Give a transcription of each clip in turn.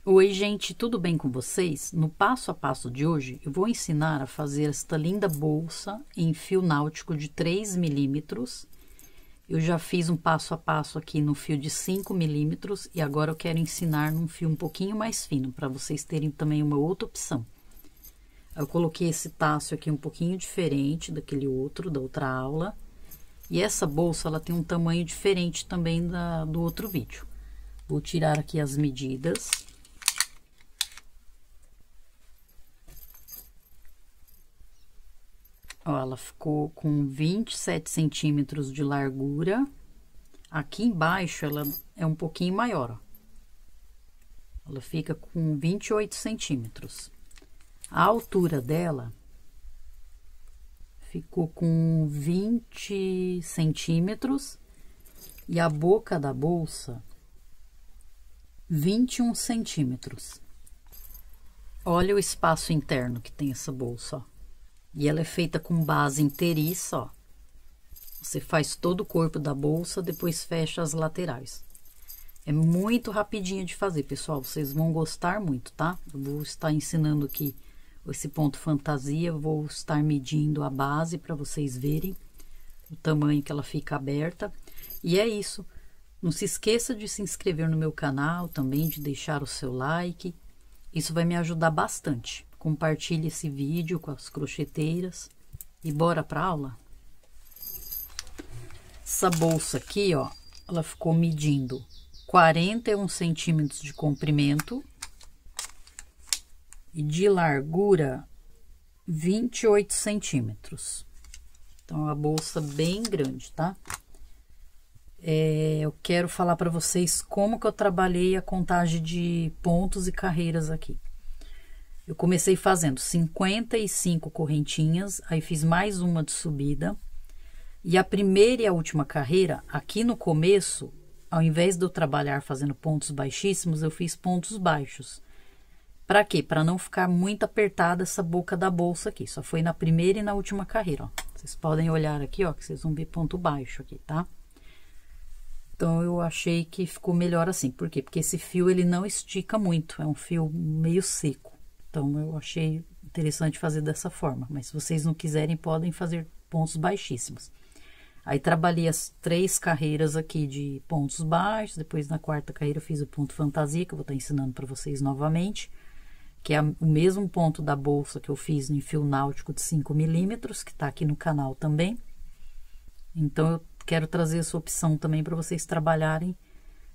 Oi, gente, tudo bem com vocês? No passo a passo de hoje, eu vou ensinar a fazer esta linda bolsa em fio náutico de 3 milímetros. Eu já fiz um passo a passo aqui no fio de 5 milímetros e agora eu quero ensinar num fio um pouquinho mais fino, para vocês terem também uma outra opção. Eu coloquei esse taço aqui um pouquinho diferente daquele outro, da outra aula. E essa bolsa, ela tem um tamanho diferente também do outro vídeo. Vou tirar aqui as medidas. Ó, ela ficou com 27 centímetros de largura. Aqui embaixo, ela é um pouquinho maior, ó. Ela fica com 28 centímetros. A altura dela ficou com 20 centímetros. E a boca da bolsa, 21 centímetros. Olha o espaço interno que tem essa bolsa, ó. E ela é feita com base inteiriça, ó. Você faz todo o corpo da bolsa, depois fecha as laterais. É muito rapidinho de fazer, pessoal. Vocês vão gostar muito, tá? Eu vou estar ensinando aqui esse ponto fantasia. Vou estar medindo a base para vocês verem o tamanho que ela fica aberta. E é isso. Não se esqueça de se inscrever no meu canal, também de deixar o seu like. Isso vai me ajudar bastante. Compartilhe esse vídeo com as crocheteiras e bora pra aula? Essa bolsa aqui, ó, ela ficou medindo 41 centímetros de comprimento e de largura 28 centímetros. Então, a bolsa bem grande, tá? Eu quero falar para vocês como que eu trabalhei a contagem de pontos e carreiras aqui. Eu comecei fazendo 55 correntinhas, aí fiz mais uma de subida. E a primeira e a última carreira, aqui no começo, ao invés de eu trabalhar fazendo pontos baixíssimos, eu fiz pontos baixos. Para quê? Para não ficar muito apertada essa boca da bolsa aqui. Só foi na primeira e na última carreira, ó. Vocês podem olhar aqui, ó, que vocês vão ver ponto baixo aqui, tá? Então, eu achei que ficou melhor assim. Por quê? Porque esse fio, ele não estica muito. É um fio meio seco. Então, eu achei interessante fazer dessa forma. Mas se vocês não quiserem, podem fazer pontos baixíssimos. Aí, trabalhei as 3 carreiras aqui de pontos baixos. Depois, na 4ª carreira, eu fiz o ponto fantasia, que eu vou estar ensinando para vocês novamente. Que é o mesmo ponto da bolsa que eu fiz no fio náutico de 5 milímetros, que tá aqui no canal também. Então, eu quero trazer essa opção também para vocês trabalharem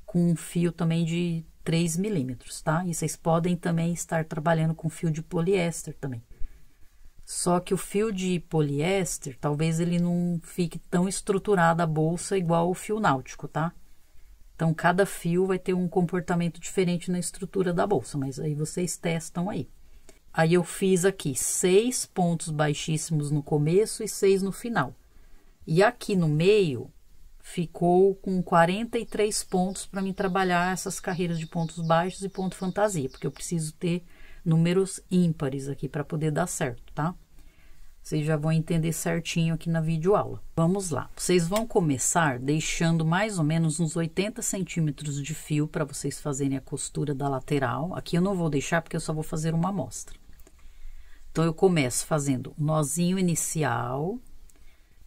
com um fio também de 3 milímetros, tá? E vocês podem também estar trabalhando com fio de poliéster também. Só que o fio de poliéster, talvez ele não fique tão estruturado a bolsa igual o fio náutico, tá? Então, cada fio vai ter um comportamento diferente na estrutura da bolsa, mas aí vocês testam aí. Aí, eu fiz aqui 6 pontos baixíssimos no começo e 6 no final. E aqui no meio, ficou com 43 pontos para mim trabalhar essas carreiras de pontos baixos e ponto fantasia, porque eu preciso ter números ímpares aqui para poder dar certo, tá? Vocês já vão entender certinho aqui na videoaula. Vamos lá. Vocês vão começar deixando mais ou menos uns 80 centímetros de fio para vocês fazerem a costura da lateral. Aqui eu não vou deixar porque eu só vou fazer uma amostra. Então, eu começo fazendo o nozinho inicial.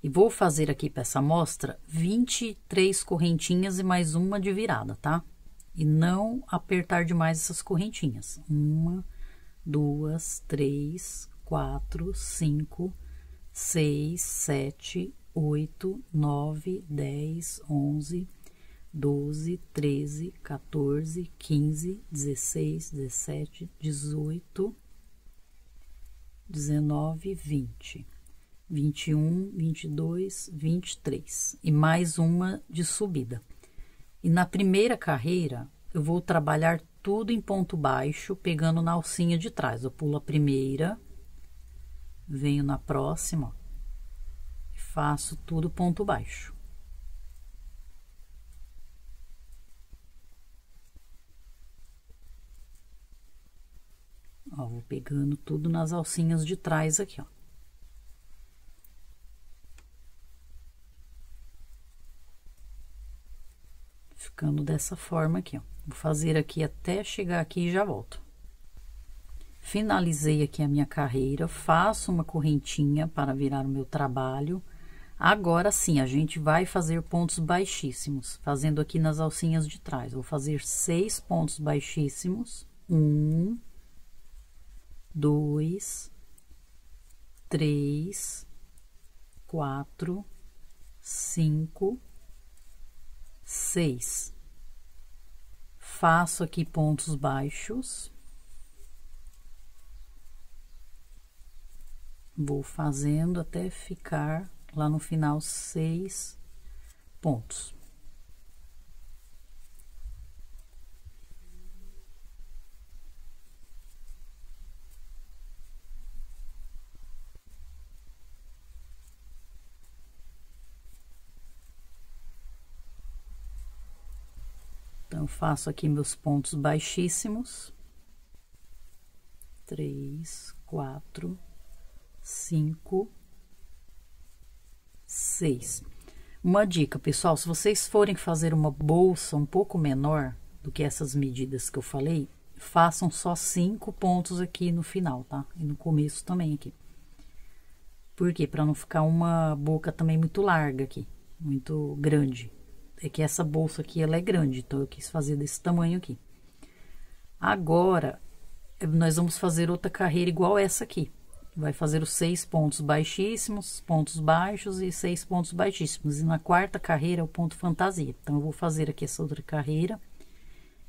E vou fazer aqui para essa amostra 23 correntinhas e mais uma de virada, tá? E não apertar demais essas correntinhas. 1, 2, 3, 4, 5, 6, 7, 8, 9, 10, 11, 12, 13, 14, 15, 16, 17, 18, 19, 20. 21, 22, 23 e mais uma de subida. E na primeira carreira, eu vou trabalhar tudo em ponto baixo, pegando na alcinha de trás. Eu pulo a primeira, venho na próxima, e faço tudo ponto baixo. Ó, vou pegando tudo nas alcinhas de trás aqui, ó. ficando dessa forma aqui, ó. Vou fazer aqui até chegar aqui e já volto. Finalizei aqui a minha carreira, faço uma correntinha para virar o meu trabalho. Agora sim, a gente vai fazer pontos baixíssimos, fazendo aqui nas alcinhas de trás. Vou fazer 6 pontos baixíssimos. 1, 2, 3, 4, 5, 6. Faço aqui pontos baixos. Vou fazendo até ficar lá no final 6 pontos. Então, faço aqui meus pontos baixíssimos. 3, 4, 5, 6. Uma dica, pessoal, se vocês forem fazer uma bolsa um pouco menor do que essas medidas que eu falei, façam só 5 pontos aqui no final, tá? E no começo também aqui. Por quê? Para não ficar uma boca também muito larga aqui, muito grande. É que essa bolsa aqui, ela é grande, então eu quis fazer desse tamanho aqui. Agora, nós vamos fazer outra carreira igual essa aqui. Vai fazer os 6 pontos baixíssimos, pontos baixos e 6 pontos baixíssimos. E na quarta carreira é o ponto fantasia. Então, eu vou fazer aqui essa outra carreira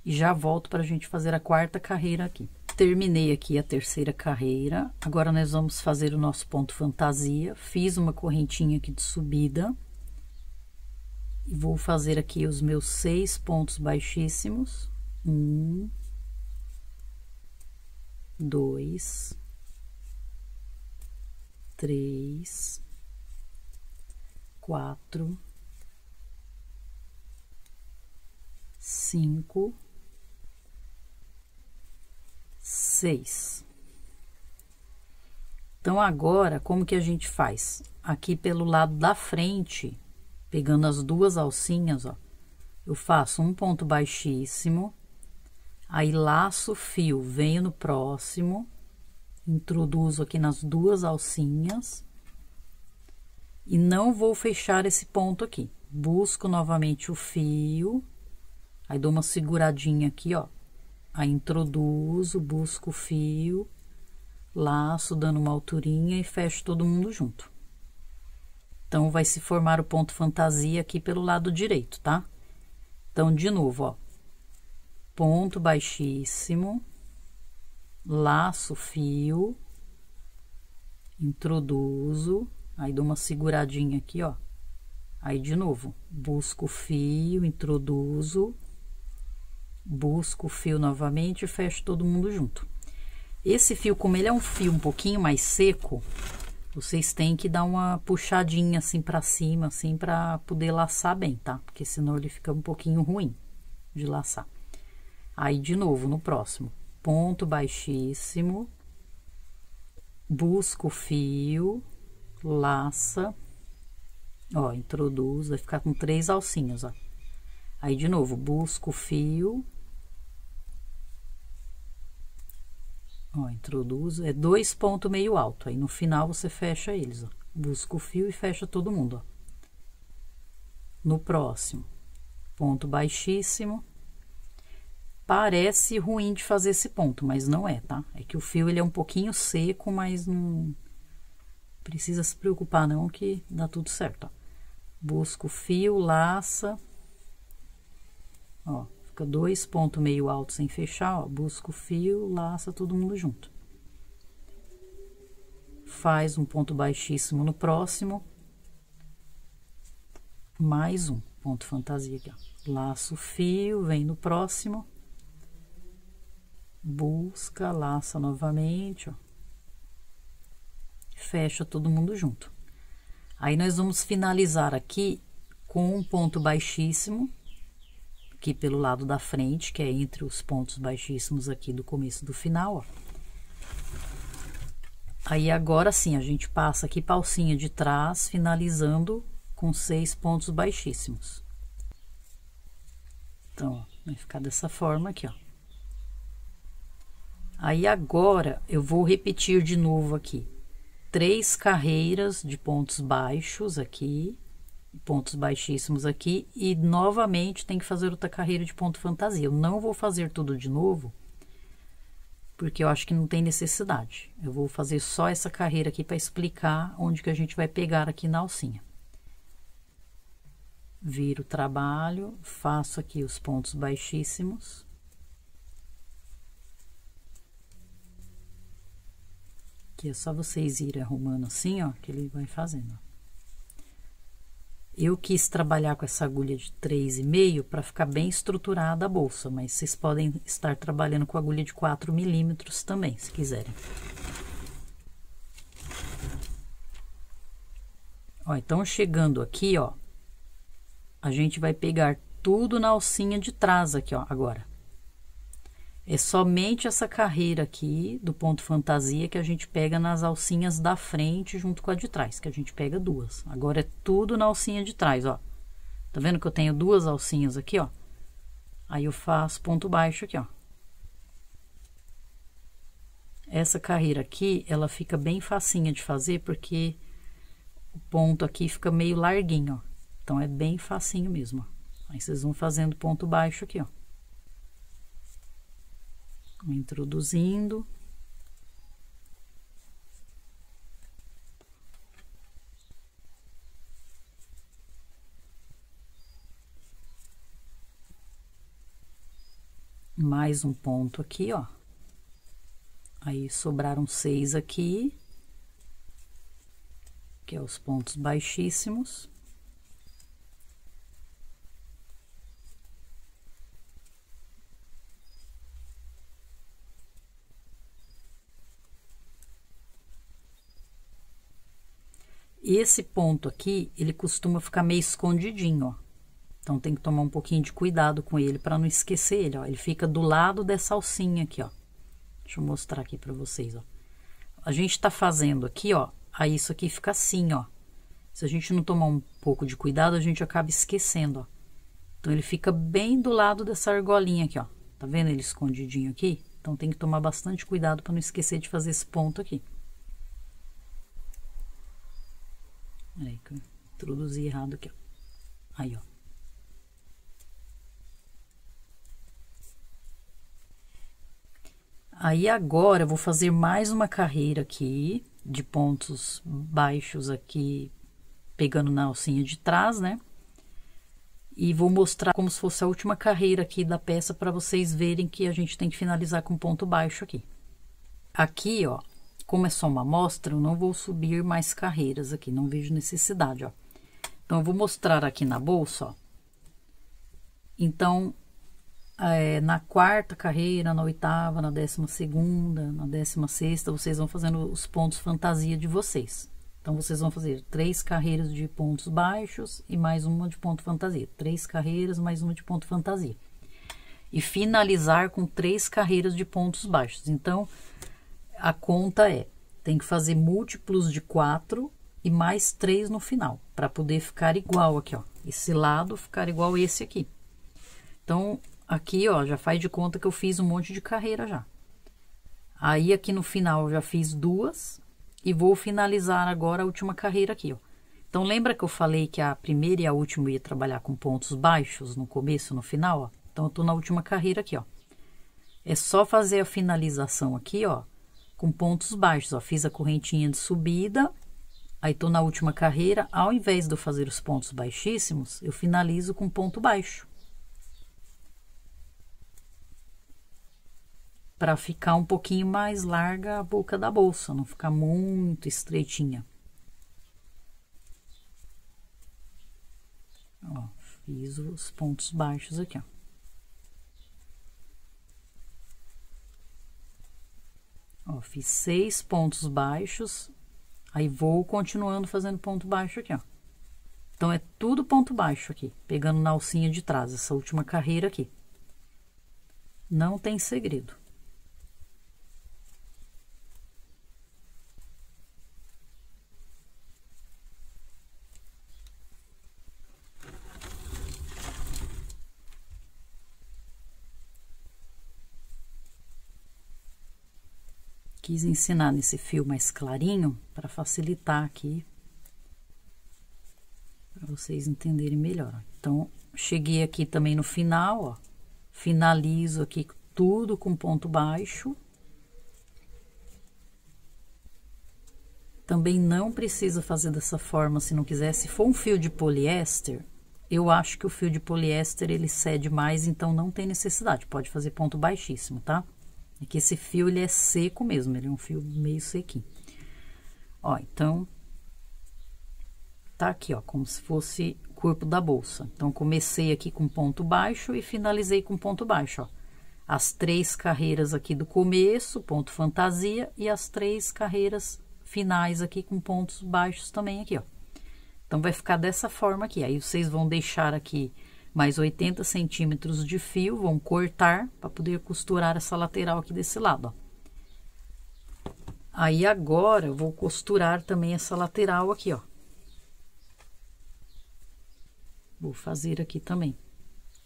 e já volto para a gente fazer a quarta carreira aqui. Terminei aqui a terceira carreira. Agora, nós vamos fazer o nosso ponto fantasia. Fiz uma correntinha aqui de subida. E vou fazer aqui os meus 6 pontos baixíssimos. 1, 2, 3, 4, 5, 6. Então, agora, como que a gente faz? Aqui pelo lado da frente, pegando as duas alcinhas, ó, eu faço um ponto baixíssimo, aí laço o fio, venho no próximo, introduzo aqui nas duas alcinhas e não vou fechar esse ponto aqui. Busco novamente o fio, aí dou uma seguradinha aqui, ó, aí introduzo, busco o fio, laço dando uma alturinha e fecho todo mundo junto. Então, vai se formar o ponto fantasia aqui pelo lado direito, tá? Então, de novo, ó, ponto baixíssimo, laço o fio, introduzo, aí dou uma seguradinha aqui, ó. Aí, de novo, busco o fio, introduzo, busco o fio novamente e fecho todo mundo junto. Esse fio, como ele é um fio um pouquinho mais seco, vocês têm que dar uma puxadinha assim pra cima, assim, pra poder laçar bem, tá? Porque senão ele fica um pouquinho ruim de laçar. Aí, de novo, no próximo, ponto baixíssimo, busco o fio, laça, ó, introduz, vai ficar com 3 alcinhas, ó. Aí, de novo, busco o fio, ó, introduzo, é 2 pontos meio alto, aí no final você fecha eles, ó. Busca o fio e fecha todo mundo, ó. No próximo, ponto baixíssimo. Parece ruim de fazer esse ponto, mas não é, tá? É que o fio, ele é um pouquinho seco, mas não precisa se preocupar não, que dá tudo certo, ó. Busca o fio, laça, ó. Fica 2 pontos meio altos sem fechar, ó, busca o fio, laça todo mundo junto. Faz um ponto baixíssimo no próximo. Mais um ponto fantasia aqui, ó. Laça o fio, vem no próximo. Busca, laça novamente, ó. Fecha todo mundo junto. Aí, nós vamos finalizar aqui com um ponto baixíssimo. Aqui pelo lado da frente, que é entre os pontos baixíssimos aqui do começo do final, ó. Aí, agora sim, a gente passa aqui pra alcinha de trás, finalizando com 6 pontos baixíssimos. Então, ó, vai ficar dessa forma aqui, ó. Aí agora eu vou repetir de novo aqui 3 carreiras de pontos baixos aqui, pontos baixíssimos aqui, e novamente tem que fazer outra carreira de ponto fantasia. Eu não vou fazer tudo de novo, porque eu acho que não tem necessidade. Eu vou fazer só essa carreira aqui para explicar onde que a gente vai pegar aqui na alcinha. Viro o trabalho, faço aqui os pontos baixíssimos. Aqui é só vocês irem arrumando assim, ó, que ele vai fazendo, ó. Eu quis trabalhar com essa agulha de 3,5 para ficar bem estruturada a bolsa, mas vocês podem estar trabalhando com agulha de 4 milímetros também, se quiserem. Ó, então, chegando aqui, ó, a gente vai pegar tudo na alcinha de trás aqui, ó, agora. É somente essa carreira aqui do ponto fantasia que a gente pega nas alcinhas da frente junto com a de trás, que a gente pega 2. Agora é tudo na alcinha de trás, ó. Tá vendo que eu tenho 2 alcinhas aqui, ó? Aí eu faço ponto baixo aqui, ó. Essa carreira aqui, ela fica bem facinha de fazer, porque o ponto aqui fica meio larguinho, ó. Então, é bem facinho mesmo, ó. Aí, vocês vão fazendo ponto baixo aqui, ó. Introduzindo. Mais um ponto aqui, ó. Aí, sobraram 6 aqui, que é os pontos baixíssimos. Esse ponto aqui, ele costuma ficar meio escondidinho, ó. Então, tem que tomar um pouquinho de cuidado com ele para não esquecer ele, ó. Ele fica do lado dessa alcinha aqui, ó. Deixa eu mostrar aqui para vocês, ó. A gente tá fazendo aqui, ó, aí isso aqui fica assim, ó. Se a gente não tomar um pouco de cuidado, a gente acaba esquecendo, ó. Então, ele fica bem do lado dessa argolinha aqui, ó. Tá vendo ele escondidinho aqui? Então, tem que tomar bastante cuidado para não esquecer de fazer esse ponto aqui. Peraí, que eu introduzi errado aqui, ó. Aí, ó. Aí, agora, eu vou fazer mais uma carreira aqui, de pontos baixos aqui, pegando na alcinha de trás, né? E vou mostrar como se fosse a última carreira aqui da peça, para vocês verem que a gente tem que finalizar com ponto baixo aqui. Aqui, ó, como é só uma amostra, eu não vou subir mais carreiras aqui, não vejo necessidade, ó. Então, eu vou mostrar aqui na bolsa, ó. Então, na 4ª carreira, na 8ª, na 12ª, na 16ª, vocês vão fazendo os pontos fantasia de vocês. Então, vocês vão fazer 3 carreiras de pontos baixos e mais uma de ponto fantasia. 3 carreiras, mais uma de ponto fantasia. E finalizar com 3 carreiras de pontos baixos. Então, a conta tem que fazer múltiplos de 4 e mais 3 no final, para poder ficar igual aqui, ó. Esse lado ficar igual esse aqui. Então, aqui, ó, já faz de conta que eu fiz um monte de carreira já. Aí, aqui no final, eu já fiz 2 e vou finalizar agora a última carreira aqui, ó. Então, lembra que eu falei que a primeira e a última eu ia trabalhar com pontos baixos no começo e no final, ó? Então, eu tô na última carreira aqui, ó. É só fazer a finalização aqui, ó, com pontos baixos, ó. Fiz a correntinha de subida, aí tô na última carreira. Ao invés de eu fazer os pontos baixíssimos, eu finalizo com ponto baixo. Para ficar um pouquinho mais larga a boca da bolsa, não ficar muito estreitinha. Ó, fiz os pontos baixos aqui, ó. Ó, fiz 6 pontos baixos, aí vou continuando fazendo ponto baixo aqui, ó. Então, é tudo ponto baixo aqui, pegando na alcinha de trás, essa última carreira aqui. Não tem segredo. quis ensinar nesse fio mais clarinho para facilitar aqui, para vocês entenderem melhor. Então, cheguei aqui também no final, ó, finalizo aqui tudo com ponto baixo. Também não precisa fazer dessa forma se não quiser. Se for um fio de poliéster, eu acho que o fio de poliéster ele cede mais, então não tem necessidade. Pode fazer ponto baixíssimo, tá? É que esse fio ele é seco mesmo, ele é um fio meio sequinho. Ó, então tá aqui, ó, como se fosse o corpo da bolsa. Então comecei aqui com ponto baixo e finalizei com ponto baixo, ó. As 3 carreiras aqui do começo, ponto fantasia, e as 3 carreiras finais aqui com pontos baixos também aqui, ó. Então, vai ficar dessa forma aqui. Aí, vocês vão deixar aqui mais 80 centímetros de fio, vão cortar para poder costurar essa lateral aqui desse lado, ó. Aí, agora, eu vou costurar também essa lateral aqui, ó. Vou fazer aqui também.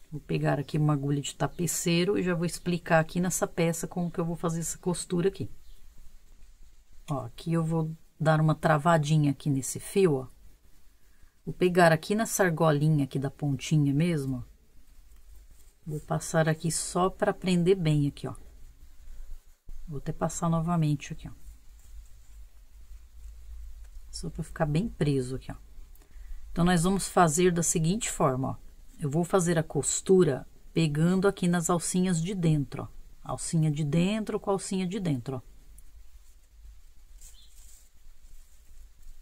Vou pegar aqui uma agulha de tapeceiro e já vou explicar aqui nessa peça como que eu vou fazer essa costura aqui. Ó, aqui eu vou dar uma travadinha aqui nesse fio, ó. Vou pegar aqui nessa argolinha aqui da pontinha mesmo, ó. Vou passar aqui só para prender bem aqui, ó. Vou até passar novamente aqui, ó. Só para ficar bem preso aqui, ó. Então, nós vamos fazer da seguinte forma, ó. Eu vou fazer a costura pegando aqui nas alcinhas de dentro, ó. Alcinha de dentro com alcinha de dentro, ó.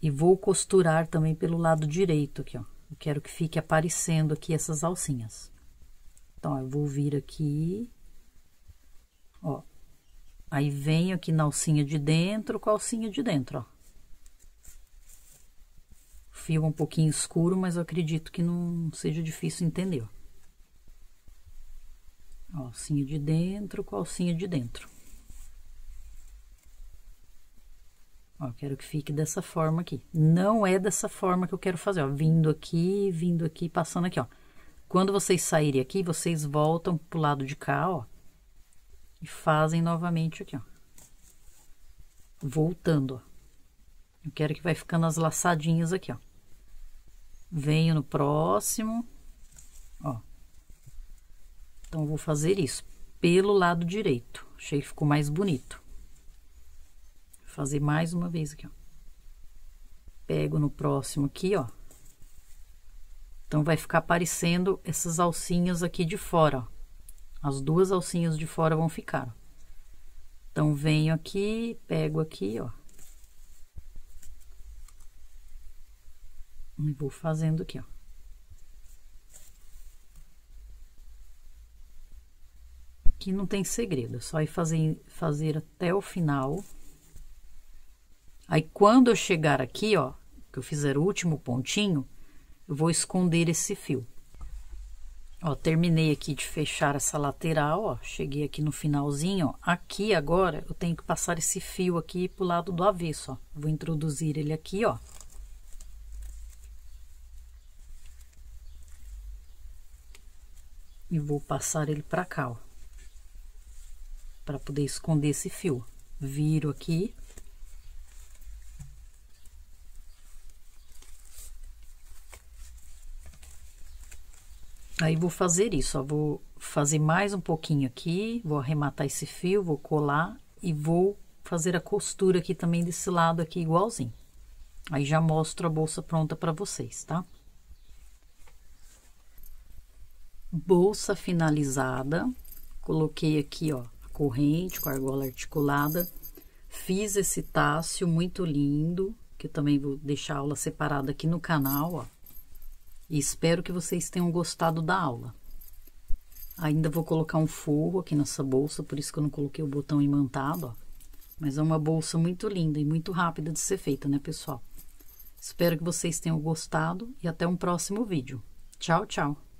E vou costurar também pelo lado direito aqui, ó. Eu quero que fique aparecendo aqui essas alcinhas. Então, ó, eu vou vir aqui, ó. Aí, venho aqui na alcinha de dentro com a alcinha de dentro, ó. O fio é um pouquinho escuro, mas eu acredito que não seja difícil entender, ó. Alcinha de dentro com a alcinha de dentro. Ó, quero que fique dessa forma aqui. Não é dessa forma que eu quero fazer, ó. Vindo aqui, passando aqui, ó. Quando vocês saírem aqui, vocês voltam pro lado de cá, ó. E fazem novamente aqui, ó. Voltando, ó. Eu quero que vai ficando as laçadinhas aqui, ó. Venho no próximo, ó. Então, eu vou fazer isso pelo lado direito. Achei que ficou mais bonito. Fazer mais uma vez aqui, ó. Pego no próximo aqui, ó. Então, vai ficar aparecendo essas alcinhas aqui de fora, ó. As 2 alcinhas de fora vão ficar, ó. Então, venho aqui, pego aqui, ó. E vou fazendo aqui, ó. Aqui não tem segredo, é só ir fazer até o final. Aí, quando eu chegar aqui, ó, que eu fizer o último pontinho, eu vou esconder esse fio. Ó, terminei aqui de fechar essa lateral, ó, cheguei aqui no finalzinho, ó. Aqui, agora, eu tenho que passar esse fio aqui pro lado do avesso, ó. Vou introduzir ele aqui, ó. E vou passar ele pra cá, ó. Pra poder esconder esse fio. Viro aqui. Aí, vou fazer isso, ó. Vou fazer mais um pouquinho aqui, vou arrematar esse fio, vou colar e vou fazer a costura aqui também desse lado aqui, igualzinho. Aí, já mostro a bolsa pronta pra vocês, tá? Bolsa finalizada. Coloquei aqui, ó, a corrente com a argola articulada. Fiz esse tássio muito lindo, que eu também vou deixar a aula separada aqui no canal, ó. E espero que vocês tenham gostado da aula. Ainda vou colocar um forro aqui nessa bolsa, por isso que eu não coloquei o botão imantado, ó. Mas é uma bolsa muito linda e muito rápida de ser feita, né, pessoal? Espero que vocês tenham gostado e até um próximo vídeo. Tchau, tchau!